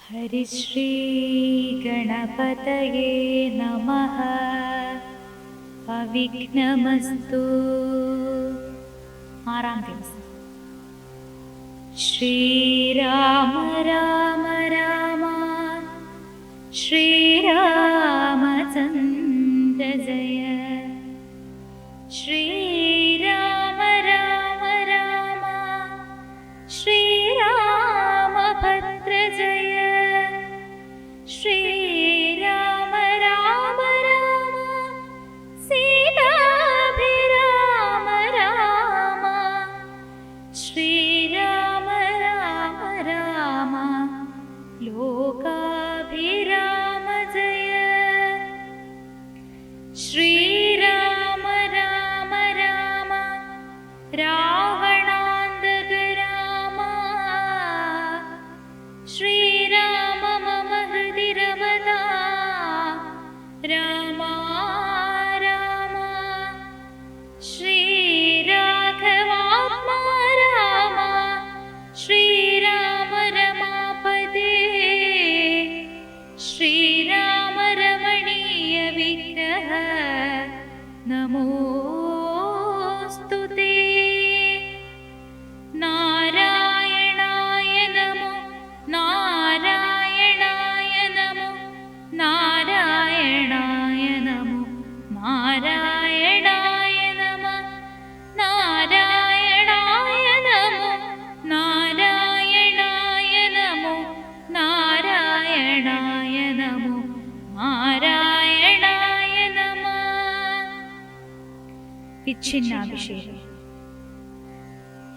ഹരിശ്രീ ഗണപതയേ നമഃ. അവിഘ്നമസ്തു. ആറാം ദിവസം. ശ്രീരാമ രാമ രാമ ശ്രീരാമചന്ദ്ര ജയ. ശ്രീരാമ രാമ രാമ ശ്രീരാമഭദ്ര ജയ. ശ്രീരാമ രാമ രാമ സീതാഭിരാമ രാമ. ശ്രീരാമ രാമ രാമ ലോകാഭിരാമ ജയ. ശ്രീരാമ രാമ രാമ രാവണാന്തക രാമ. ശ്രീരാമ മമ ഹൃദി രമതാ രാമ രാമ. ശ്രീരാഘവാത്മാ രാമ ശ്രീരാമ രമാപദേ. ശ്രീരാമ രമണീയ വിഗ്രഹ നമോസ്തുതേ. നാരായണായ നമോ നാരായണായ നമോ നാരായണായ നമോ നാരായണായ നമ. നാരായണായ നമോ നാരായണായ നമോ നാരായണായ നമോ നാരായണായ നമ. വിച്ഛിന്നാഭിഷേകം.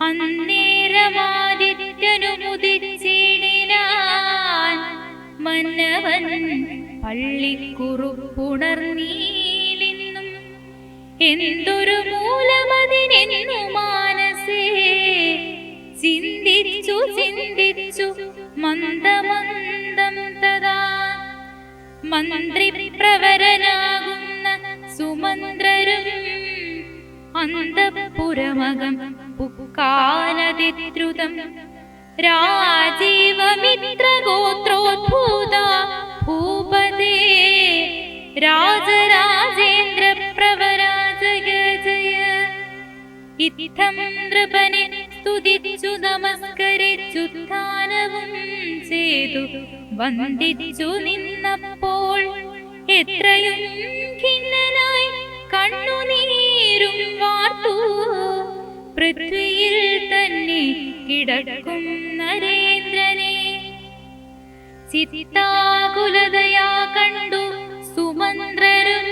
അന്നേരമാദിത്യനുമുദിച്ചിടിനാൻ മന്നവൻ പള്ളിക്കുറുപ്പുണർന്നീലിന്നും. എന്തൊരു മൂലമതിനെന്നു മാനസേ ചിന്തിച്ചു ചിന്തിച്ചു മന്ദമന്ദം തഥാ. മന്ത്രിപ്രവരനാകുന്ന സുമന്ത്രരും അന്തഃപുരമകം പുക്കാനതിദ്രുതം. രാജീവമിത്രഗോത്രോദ്ഭൂത ഭൂപതേ രാജരാജേന്ദ്ര പ്രവരാജയ ജയ. ഇത്തം നൃപനെ സ്തുതിച്ചു നമസ്കരിച്ചുദ്ധാനവും ചെയ്തു വന്ദിച്ചു നിന്നപ്പോൾ എത്രയും ഖിന്നനായി കണ്ണുനീരും വാർത്തു പൃഥ്വിയിൽ തന്നെ കിടക്കും നരേന്ദ്രനെ. ചിത്താകുലതയാ കണ്ടു സുമന്ത്രരും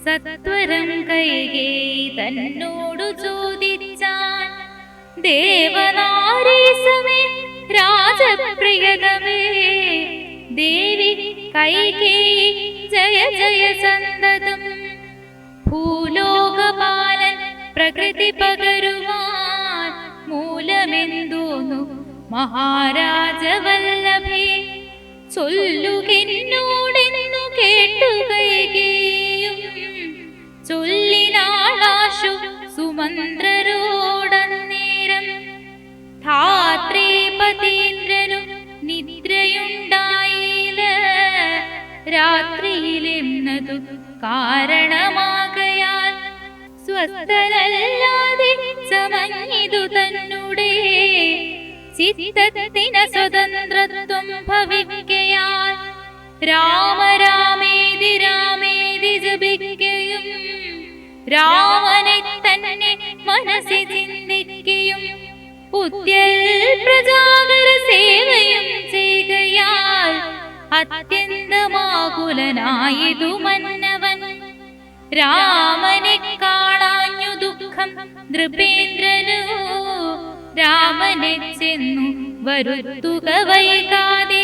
സത്വരം കൈകേയി തന്നോടു ചോദിച്ചാൻ. ദേവനാരീസമേ രാജപ്രിയതമേ ദേവി കൈകേയി ജയ ജയ സന്തതം. ഭൂലോകപാലൻ പ്രകൃതി പകരുവാൻ മൂലമെന്തോന്നു മഹാരാജവല്ലഭേ. ചൊല്ലുകെന്നോടെന്നു കേട്ടു കൈകേയും ചൊല്ലിനാളാശു സുമന്ത്രരോടന്നേരം. ധാത്രീപതീന്ദ്രനു നിദ്രയുണ്ടായില്ല രാത്രിയിലെന്നതു കാരണമാകയാൽ സ്വസ്ഥനല്ലാതെ ചമഞ്ഞിതു തന്നുടെ ചിത്തത്തിന സ്വതന്ത്രത്വം ഭവിക്കയാൽ. രാമ രാമേതി രാമേതി ജപിക്കയും രാമനെ തന്നെ മനസ്സി ചിന്തിക്കയും ഉദ്യൽ പ്രജാകര സേവയും ചെയ്കയാൽ അത്യന്തമാകുലനായിതു മന്നവൻ. രാമനെ കാണാഞ്ഞു ദുഃഖം നൃപേന്ദ്രനു രാമനെ ചെന്നു വരുത്തുക വൈകാതെ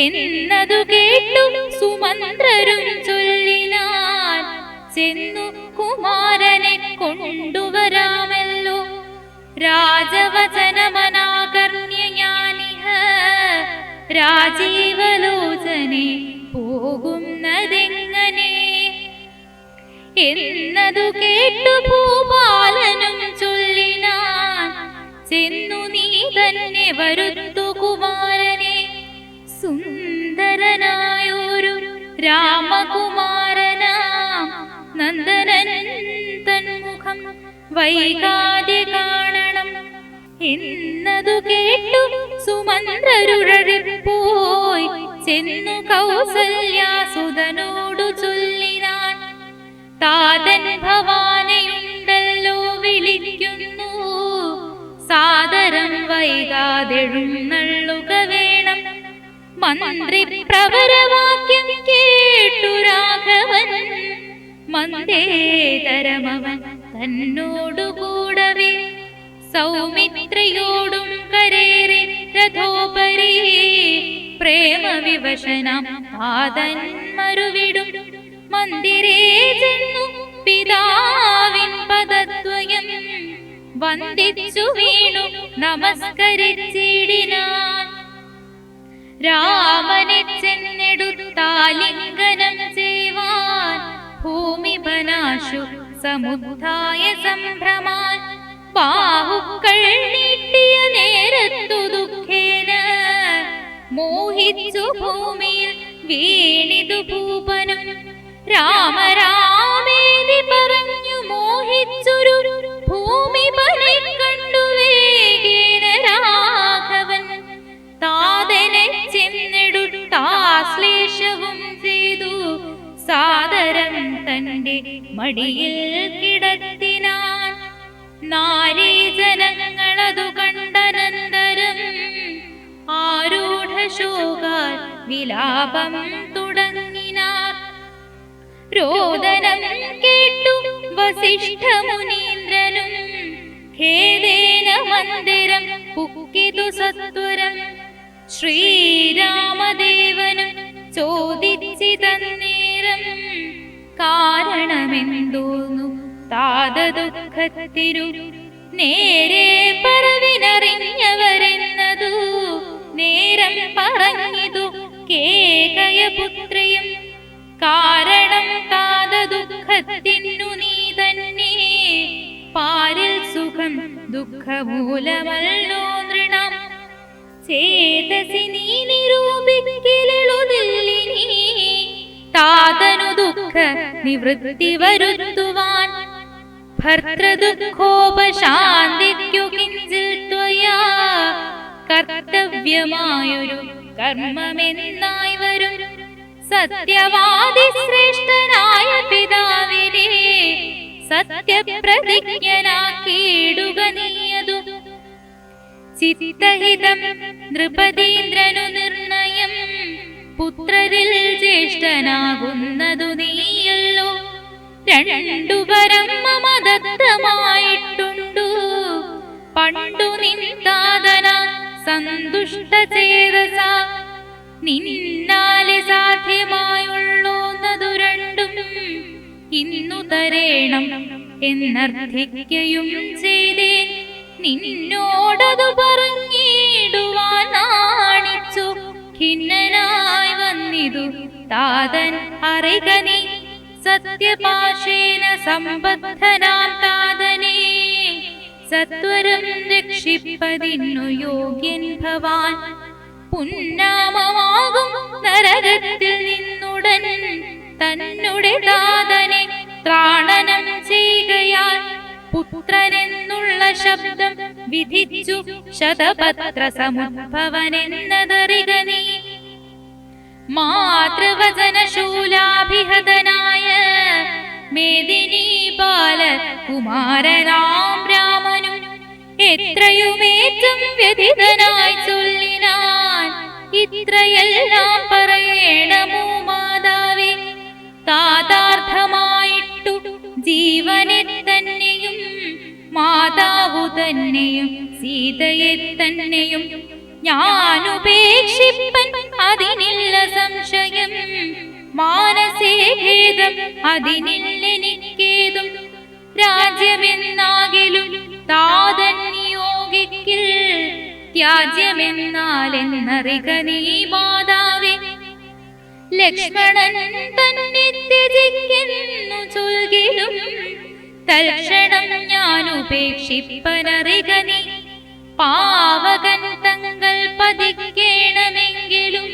എന്നതു കേട്ടു സുമന്ത്രരും ചൊല്ലിനാൻ. ചെന്നു കുമാരനെ കൊണ്ടുവരാമല്ലോ. രാജവചനമനാകർണ്യ ഞാനിഹ രാജീവലോചനെ പോകുന്നതെങ്ങനെ എന്നതു കേട്ടു ഭൂപാലനും ചൊല്ലിനാൻ. ചെന്നു നീ തന്നെ വരുത്തു കുമാരനെ രാമകുമാരനാം നന്ദനൻ തന്മുഖം വൈകാതെ കാണണം എന്നതു കേട്ടു സുമന്ത്രരുഴറിപ്പോയി ചെന്നു കൗസല്യാസുതനോടു ചൊല്ലിനാൻ. താതൻ ഭവാനെയുണ്ടല്ലോ വിളിക്കുന്നു, സാദരം വൈകാതെഴുന്നള്ളുക വേണം. മന്ത്രി പ്രവരവാക്യം കേട്ടു രാഘവൻ, മന്ദേതരമവൻ തന്നോടുകൂടവേ സൗമിത്രിയോടും കരേറി രഥോപരി പ്രേമവിവശനാം താതൻ മറുവിടും മന്ദിരേ ചെന്നു പിതാവിൻ പദദ്വയം വന്ദിച്ചു വീണു നമസ്കരിച്ചിടിനാൻ. രാമനെ ചെന്നെടുത്താലിംഗനം ചെയ്യുവാൻ ഭൂമിപനാശു സമുദ്ധായ സംഭ്രമാൻ. ബാഹുക്കൾ നീട്ടിയ നേരത്തു ദുഃഖേന മോഹിച്ചു ഭൂമിയിൽ വീണിതു ഭൂപനും. രാമരാമേതി പറഞ്ഞു മോഹിച്ചൊരു ഭൂമിപനെ കണ്ടു വേഗേന രാഘവൻ. താതനെ ചെന്നെടുത്താശ്ലേഷവും ചെയ്തു സാദരം തന്റെ മടിയിൽ കിടത്തിനാൻ. നാരീജനങ്ങളതു കണ്ടനന്തരം ആരൂഢശോകാൽ വിലാപം തുടങ്ങിനാർ. രോദനം കേട്ടു വസിഷ്ഠമുനീന്ദ്രനും ഖേദേന മന്ദിരം പുക്കിതു സത്വരം. ശ്രീരാമദേവനും ചോദിച്ചിതന്നേരം കാരണമെന്തോന്നു താതദുഃഖത്തിനു. നേരെ പറവിനറിഞ്ഞവരെന്നതു നേരം പറഞ്ഞിതു കേകയപുത്രിയും. കാരണം താതദുഃഖത്തിനു നീ തന്നെ പാരിൽ സുഖം ദുഃഖമൂലമല്ലോ നൃണം. ചേതസി നീ നിരൂപിക്കലെഴുതില്ലിനി താതനു ദുഃഖ നിവൃത്തി വരുത്തുവാൻ. ഭർത്തൃദുഃഖോപശാന്തിക്കു കിഞ്ചിൽ ത്വയാ കർത്തവ്യമായൊരു കർമ്മമെന്നായി വരും. സത്യവാദി ശ്രേഷ്ഠനായ പിതാവിനെ സത്യപ്രതിജ്ഞനാക്കിയിടുക നീയതു. ചിത്തഹിതം നൃപതീന്ദ്രനു നിർണയം പുത്രരിൽ ജ്യേഷ്ഠനാകുന്നതു നീയല്ലോ. രണ്ടു വരം മമദത്തമായിട്ടുണ്ടു പണ്ടു നിന്താതന സന്തുഷ്ടചേതസ. നിന്നാലെ സാധ്യമായുള്ളോന്നതു രണ്ടും ഇന്നു തരേണം എന്നർത്ഥിക്കയും ചെയ്തേൻ. നിന്നോടതു പറഞ്ഞിടുവാൻ നാണിച്ചു ഖിന്നനായി വന്നിതു താതൻ അറിക നീ. സത്യപാശേന സമ്പദ്ധനാം താതനെ സത്വരം രക്ഷിപ്പതിന്നു യോഗ്യൻ ഭവാൻ. പുന്നാമമാകും നരകത്തിൽ നിന്നുടൻ തന്നുടെ താതനെ ത്രാണനം ചെയ്യുകയാൽ പുത്രനെന്നുള്ള ശബ്ദം വിധിച്ചു ശതപത്ര സമുദ്ഭവനെന്നതറിക നീ. മാതൃവചനശൂലാഭിഹതനായ മേദിനി ബാലകുമാരനാം രാമനും എത്രയുമേറ്റം വ്യഥിതനായി ചൊല്ലിനാൻ. ഇത്രയെല്ലാം പറയണമോ മാതാവേ, താതാർത്ഥമായിട്ടു ജീവനെ തന്നെയും മാതാവു തന്നെയും സീതയെ തന്നെയും ഞാനുപേക്ഷിപ്പൻ അതിനില്ല സംശയം. മാനസേ ഖേദം അതിനില്ലെനിക്കേതും. രാജ്യമെന്നാകിലും താതൻ നിയോഗിക്കിൽ ത്യാജ്യമെന്നാലെന്നറിക നീ മാതാവേ. ലക്ഷ്മണൻ തന്നെ ത്യജിക്കുന്നു ചൊൽകിലും തൽക്ഷണം ഞാനുപേക്ഷിപ്പനറിക നീ. പാവകൻ തങ്ങൾ പതിക്കേണമെങ്കിലും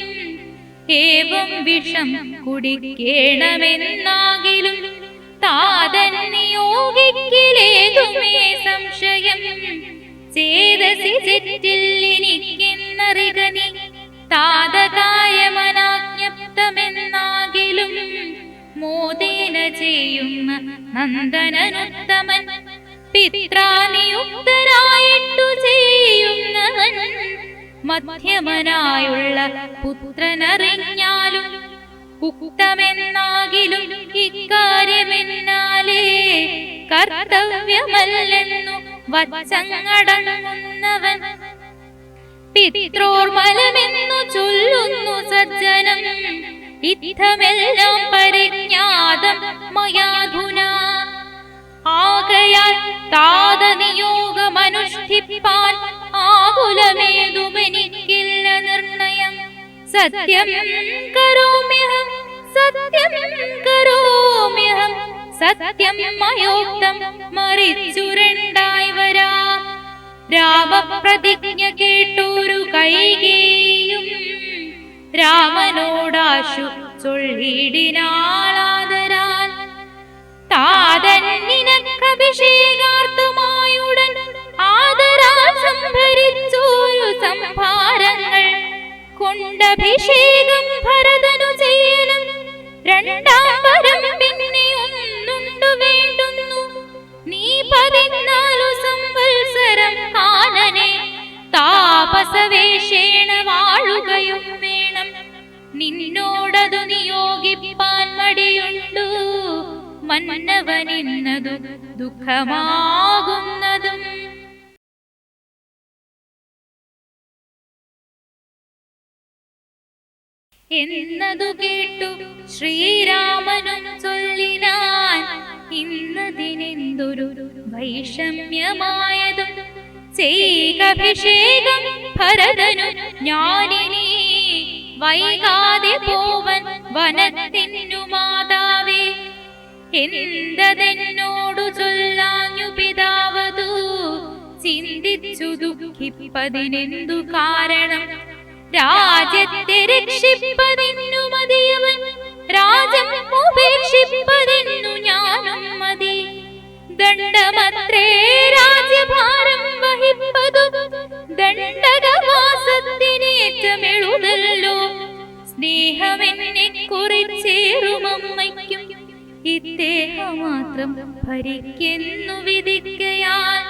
ഏവം വിഷം കുടിക്കേണമെന്നാകിലും താതൻ നിയോഗിക്കിലേതുമേ സംശയം ചേതസി ചെറ്റില്ലെനിക്കെന്നറിക നീ താതകായമനാജ്ഞപ്തമെന്നാകിലും മോദേന ചെയ്യുന്ന നന്ദനനുത്തമൻ പിത്രാനിയുക്തരായിട്ടു ചെയ്യുന്നവൻ മധ്യമനായുള്ള പുത്രനറിഞ്ഞാലും ഉക്തമെന്നാകിലും ഇക്കാര്യമെന്നാലേ കർത്തവ്യമല്ലെന്നു വച്ചങ്ങടങ്ങുന്നവൻ പിത്രോർമലമെന്നു ചൊല്ലുന്നു സജ്ജനം ഇത്തമെല്ലാം പരിജ്ഞാതം മയാധുനാ ആകയാൽ താതനിയോഗമനുഷ്ഠിപ്പാൻ ആകുലമേതുമെനിക്കില്ല നിർണയം സത്യം കരോമ്യഹം സത്യം കരോമ്യഹം സത്യം മയോക്തം മരിച്ചു രണ്ടായി വരാം രാമപ്രതിജ്ഞ കേട്ടൊരു കൈകേയും രാമനോടാശു ചൊല്ലിടിനാളാദരാൽ താതൻ നിനക്കഭിഷേകാർത്ഥമായുടൻ ആദരാൽ സംഭരിച്ചോരു സംഭാരങ്ങൾ കൊണ്ടഭിഷേകം ഭരതനു ചെയ്യണം രണ്ടാം വരം പിന്നെയൊന്നുണ്ടു വേണ്ടുന്നു നീ 14 സംവത്സരം കാനനെ താപസവേഷേണ വാഴുകയും വേണം നിന്നോടതു നിയോഗിപ്പാൻ മടിയുണ്ടു മന്നവനിന്നതു ദുഃഖമാകുന്നതും എന്നതു കേട്ടു ശ്രീരാമനും ചൊല്ലിനാൻ ഇന്നതിനെന്തൊരു വൈഷമ്യമായതും ചെയ്കഭിഷേകം ഭരതനു ഞാനിനി വൈകാതെ പോവൻ വനത്തിനു മാതാവേ എന്തെന്നോടു ചൊല്ലാഞ്ഞു പിതാവതു ചിന്തിച്ചു ദുഃഖിപ്പതിനെന്തു കാരണം രാജ്യത്തെ രക്ഷിപ്പതിന്നു മതിയവൻ രാജ്യം ഉപേക്ഷിപ്പതിന്നു ഞാനും മതി ദണ്ഡമത്രേ രാജ്യഭാരം വഹിപ്പതു ദണ്ഡകവാസത്തിനേറ്റമെഴുതല്ലോ സ്നേഹമെന്നെ കുറിച്ചേറുമമ്മയ്ക്കും ഇദ്ദേഹം മാത്രം ഭരിക്കുന്നു വിധിക്കയാൽ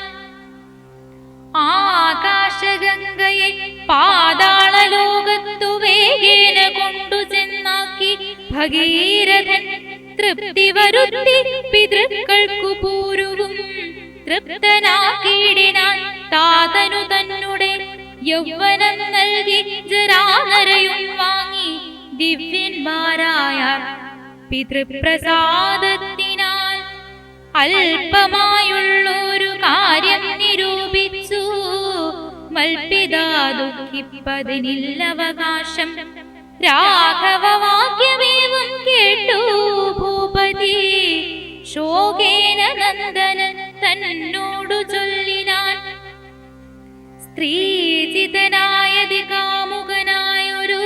ആകാശഗംഗയെ പാതാള ലോകത്തു വേഗേന കൊണ്ടു ചെന്നാക്കി ഭഗീരഥൻ തൃപ്തി വരുത്തി പിതൃക്കൾക്കു പൂരുവും തൃപ്തനാക്കിയിടിനാൻ താതനു തന്നുടെ യൗവനം നൽകി ജരാനരയും വാങ്ങി ദിവ്യന്മാരായ പിതൃപ്രസാദത്തിനാൽ അല്പമായുള്ളൊരു കാര്യം നിരൂപിച്ചു മൽപിതാ ദുഃഖിപ്പതിനില്ലവകാശം രാഘവവാക്യമേവം കേട്ടു ഭൂപതി ശോകേന നന്ദനൻ തന്നോടു ചൊല്ലിനാൻ സ്ത്രീജിതനായതി കാമുകനായൊരു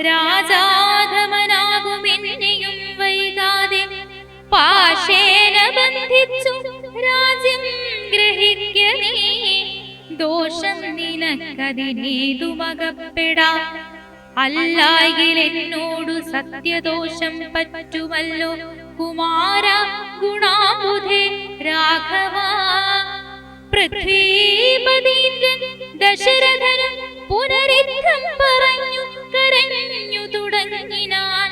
രാജാധമനാകുമെന്നെയും വൈകാതെ പാശേന ബന്ധിച്ചു രാജ്യം ഗ്രഹിക്ക നീ ദോഷം നിനക്കതിനേതുമകപ്പെടാ അല്ലായെന്നോടു സത്യദോഷം പറ്റുമല്ലോ കുമാര ഗുണാബുധേ രാഘവ പൃഥ്വീപതീന്ദ്രൻ ദശരഥനും പുനരിദ്ധം പറഞ്ഞു കരഞ്ഞു തുടങ്ങിനാൻ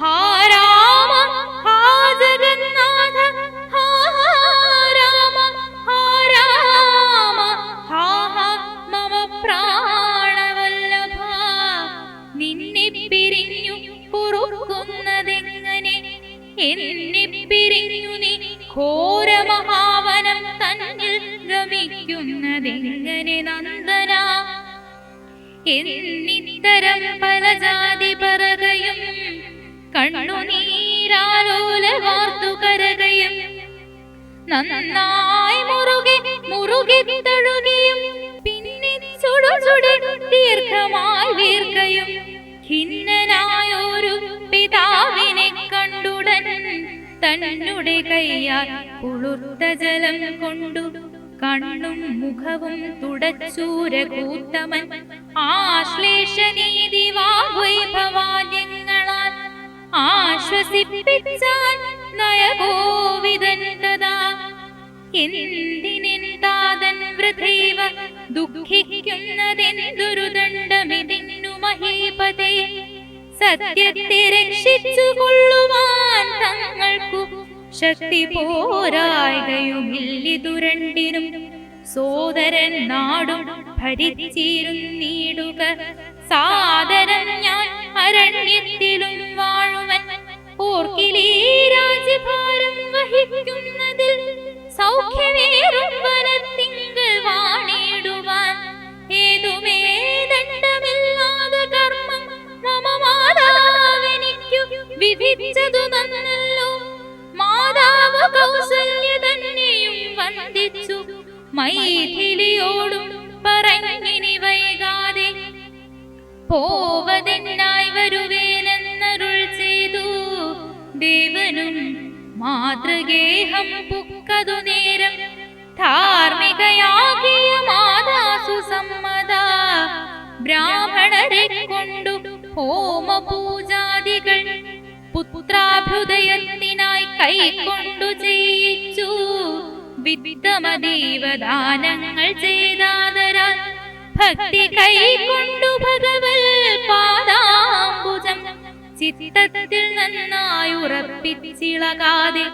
ഹാ രാമ ഹാ ജഗന്നാഥ ഹാ രാമ ഹാ രാമ ഹാ മമ പ്രാണവല്ലഭ നിന്നെ പിരിഞ്ഞു പൊറുക്കുന്നതെങ്ങനെ എന്നെ പിരിഞ്ഞു നീ ഘോരമഹാവനം തന്നിൽ ഗമിക്കുന്നതെങ്ങനെ നന്ദന എന്നിത്തരം പല ജാതി പറകയും കണ്ണുനീരാലോല വാർത്തു കരകയും നന്നായി മുറുകെ മുറുകെ തഴുകിയും പിന്നെ ചുടു ചുടു ദീർഘമായി വീർക്കയും ഖിന്നനായൊരു പിതാവിനെ കണ്ടുടൻ തന്നുടെ കൈയാൽ കുളിർത്ത ജലം കൊണ്ടു കണ്ണും മുഖവും തുടച്ചൂരകൂത്തമൻ ആശ്ലേഷനീതി വാഗ്വൈഭവാദ്യങ്ങളാൽ ആശ്വസിപ്പിച്ചാൻ നയകോവിദൻ തഥാ. എന്തിനെന്താതൻ വൃഥൈവ ദുഃഖിക്കുന്നതെന്തൊരു ദണ്ഡമിതിന്നു മഹീപതേ. സത്യത്തെ രക്ഷിച്ചു കൊള്ളുവാൻ തങ്ങൾക്കു ശക്തി പോരായ്കയുമില്ലിതു രണ്ടിനും. സോദരൻ നാടും ഭരിച്ചിരുന്നീടുക സാദരം ഞാൻ അരണ്യത്തിലും വാഴുവൻ. ഓർക്കിലീ രാജ്യഭാരം വഹിക്കുന്നതിൽ സൗഖ്യമേറും വനത്തിങ്കൽ വാണിടുവാൻ. ഏതുമേ ദണ്ഡമില്ലാതെ കർമ്മം മമ മാതാവെനിക്കു വിധിച്ചതു നന്നല്ലോ. മാതാവ് കൗസല്യ തന്നെയും വന്ദിച്ചു മൈഥിലിയോടും പറഞ്ഞിനി വൈകാതെ. പോവതെന്നായി വരുവേനെന്നരുൾ ചെയ്തു ദേവനും മാതൃഗേഹം പുക്കതു നേരം. ധാർമ്മികയാകിയ മാതാസു സമ്മത ബ്രാഹ്മണരെ കൊണ്ടു ഹോമപൂജാദികൾ പുത്രാഭ്യുദയത്തിനായി കൈക്കൊണ്ടു ചെയ്യിച്ചു. വിദ്യമദീവദാനങ്ങൾ ചെയ്താദരാൽ ഭക്തി കൈക്കൊണ്ടു ഭഗവൽ പാദാംബുജം ചിത്തത്തിൽ നന്നായി ഉറപ്പിച്ചിളകാതെ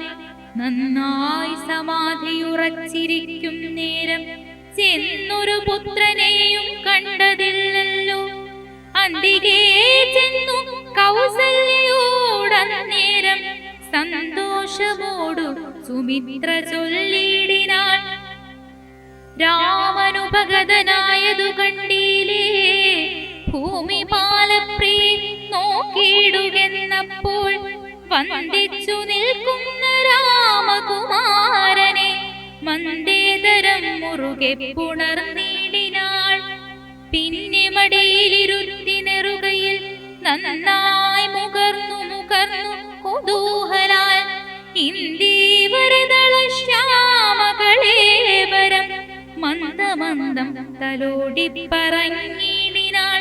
നന്നായി സമാധിയുറച്ചിരിക്കും നേരം ചെന്നൊരു പുത്രനെയും കണ്ടതില്ലല്ലോ. അന്തികേ ചെന്നു കൗസല്യോടന്നേരം സന്തോഷമോടു സുമിത്ര ചൊല്ലിടിനാൾ. രാമനുപഗതനായതു കണ്ടീലേ ഭൂമി പാലപ്രിയ നോക്കിയിടുകെന്നപ്പോൾ വന്ദിച്ചു നിൽക്കുന്ന രാമകുമാരനെ മന്ദേതരം മുറുകെ പുണർന്നിടിനാൾ. പിന്നെ മടിയിലിരുത്തി നെറുകയിൽ നന്നായി മുകർന്നു കുതൂഹലാൽ ഇന്ദീവരദള ശ്യാമകളേവരം മന്ദമന്ദം തലോടി പറഞ്ഞിടിനാൾ.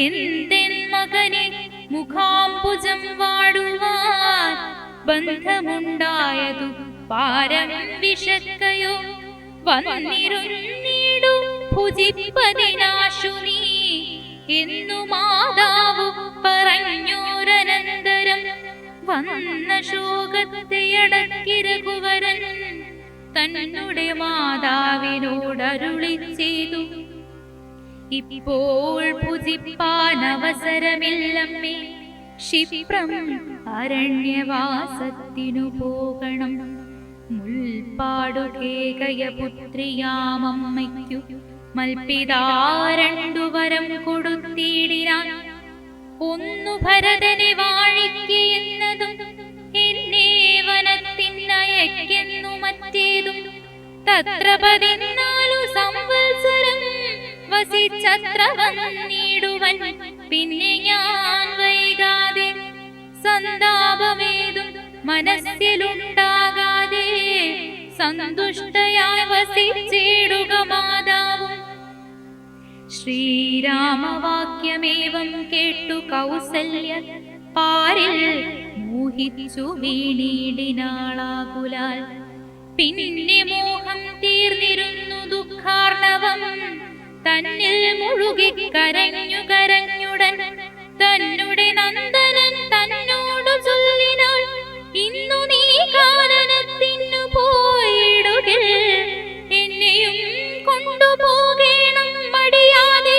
എന്തെൻ മകനെ മുഖാംബുജം വാടുവാൻ ബന്ധമുണ്ടായതു പാരം വിശക്കയോ. വന്നിരുന്നീടു ഭുജിപ്പതിനാശു നീ എന്നു മാതാവു പറഞ്ഞോരനന്തരം. വന്ന ശോകത്തെ അടക്കി രഘുവരൻ തന്നുടെ മാതാവിനോടരുളി ചെയ്തു. ഇപ്പോൾ ഭുജിപ്പാൻ അവസരമില്ലമ്മേ, ക്ഷിപ്രം അരണ്യവാസത്തിനു പോകണം. മുൽപ്പാടുകേകയ പുത്രിയാമമ്മയ്ക്കു മൽപിതാ രണ്ടു വരം കൊടുത്തിടിനാൻ. ഒന്നു ഭരതനെ വാഴിക്കുകയെന്നതും എന്നെ വനത്തിനയക്കെന്നു മറ്റേതും. തത്ര 14 സംവത്സരം വസിച്ചത്ര വന്നിടുവൻ. പിന്നെ ഞാൻ വൈകാതെ സന്താപമേതും മനസ്സിലുണ്ടാകാതെ സന്തുഷ്ടയായി വസിച്ചിടുക മാതാവും. ശ്രീരാമവാക്യമേവം കേട്ടു കൗസല്യ പാരിൽ മോഹിച്ചു വീണിടിനാളാകുലാൽ. പിന്നെ മോഹം തീർന്നിരുന്നു ദുഃഖാർണവം തന്നിൽ മുഴുകി കരഞ്ഞുടൻ തന്നുടെ നന്ദനൻ തന്നോടു ചൊല്ലിനാൾ. ഇന്നു നീ കാനനത്തിനു പോയിടുകിൽ എന്നെയും കൊണ്ടുപോകേണം മടിയാതെ.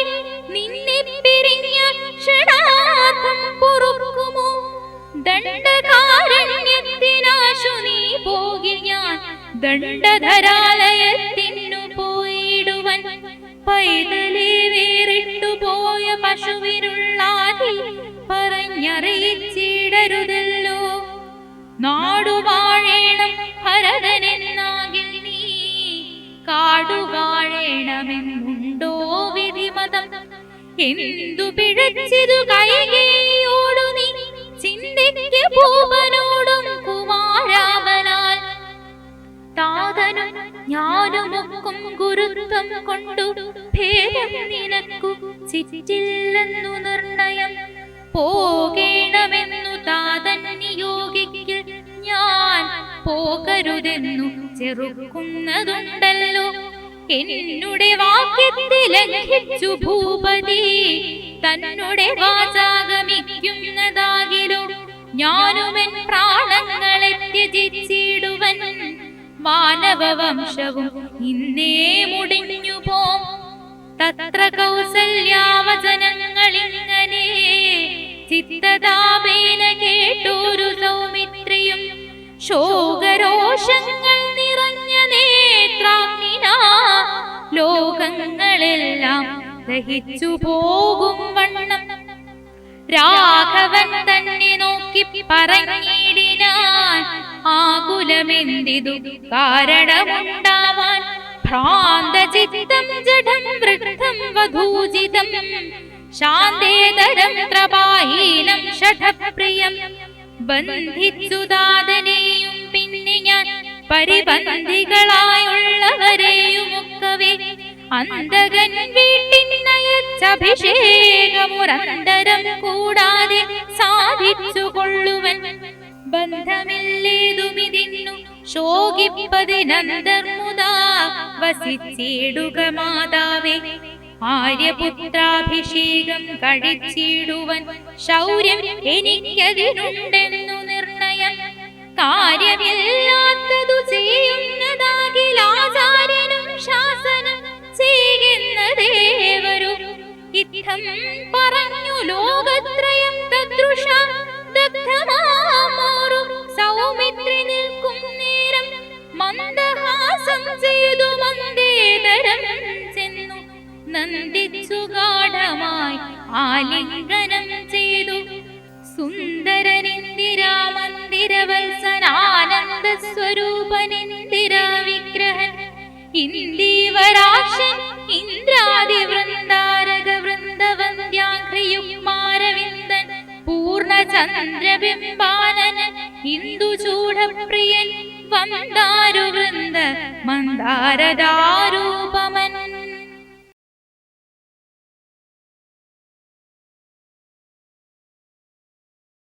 നിന്നെ പിരിഞ്ഞ ക്ഷണാർത്ഥം പൊറുക്കുമോ? ദണ്ഡകാരണ്യത്തിനാശു നീ പോകി ഞാൻ ദണ്ഡധരാലയത്തിനു പോയിടുവൻ. പൈതലേ വേറിട്ടു പോയ പശുവിനുള്ളാതി പറഞ്ഞറിയിച്ചിടരുതല്ലോ. നാടുവാഴേണം ഭരതനെന്നാകിൽ നീ കാടുവാഴേണമെന്നുണ്ടോ വിധിമതം. എന്തു പിഴച്ചിതു കൈകേയോടു നീ ചിന്തയ്ക്ക് ഭൂപനോടും കുമാരാമനാൽ താതനും ഞാനുമൊക്കും ഗുരുത്വം കൊണ്ടു ഭേദം നിനക്കു ചിറ്റില്ലെന്നു നിർണയം പോകേണമെന്നു താതൻ നിയോഗിക്ക് ഞാൻ പോകരുതെന്നു ചെറുക്കുന്നതുണ്ടല്ലോ എന്നുടെ വാക്യത്തെ ലംഘിച്ചു ഭൂപതി തന്നുടെ വാചാഗമിക്കുന്നതാകിലും ഞാനുമെൻ പ്രാണങ്ങളെ ത്യജിച്ചിടുവൻ മാനവവംശവും ഇന്നേ മുടിഞ്ഞു പോം തത്ര കൗസല്യാവചനങ്ങളിങ്ങനെ ചിത്തതാപേന കേട്ടൊരു സൗമിത്രിയും ശോകരോഷങ്ങൾ നിറഞ്ഞ നേത്രാഗ്നിനാ ലോകങ്ങളെല്ലാം ദഹിച്ചു പോകും വണ്ണം രാഘവൻ തന്നെ നോക്കി പറഞ്ഞിടിനാൻ ആകുലമെന്തിതു കാരണമുണ്ടാവാൻ ഭ്രാന്തചിത്തം ജഡം വൃദ്ധം വധൂജിതം ശാന്തേതരം പ്രപാഹീനം ഷഠപ്രിയം ബന്ധിച്ചു താതനെയും പിന്നെ ഞാൻ പരിബന്ധികളായുള്ളവരെയുമൊക്കവേ അന്തകൻ വീട്ടിനയച്ചഭിഷേകമുരന്തരം കൂടാതെ സാധിച്ചു കൊള്ളുവൻ ബന്ധമില്ലേതുമിതിന്നു ശോകിപ്പതിനന്തർമുദാ വസിച്ചിടുക മാതാവേ ആര്യപുത്രാഭിഷേകം കഴിച്ചിടുവൻ ശൗര്യം എനിക്കതിനുണ്ടെന്നു നിർണയം കാര്യമില്ലാത്തതു ചെയ്യുന്നതാകിൽ ആചാര്യനും ശാസനം ചെയ്യുന്നതേവരും ഇത്തം പറഞ്ഞു ലോകത്രയം തദ്രുഷ ദഗ്ധമാറും സൗമിത്രി നിൽക്കും നേരം മന്ദഹാസം ചെയ്തു മന്ദേതരം ചെന്നു നന്ദിച്ചു ഗാഢമായി ആലിംഗനം ചെയ്തു സുന്ദരനിന്ദിരാ മന്ദിരവത്സനാനന്ദ സ്വരൂപനിന്ദിരാ വിഗ്രഹൻ ഇന്ദീവരാക്ഷൻ ഇന്ദ്രാദി വൃന്ദാരക വൃന്ദവന്ദ്യാഘ്രിയുഗ്മാരവിന്ദൻ പൂർണ്ണചന്ദ്രബിംബാനനൻ ഇന്ദുചൂഢപ്രിയൻ വന്ദാരു വൃന്ദ മന്ദാരദാരു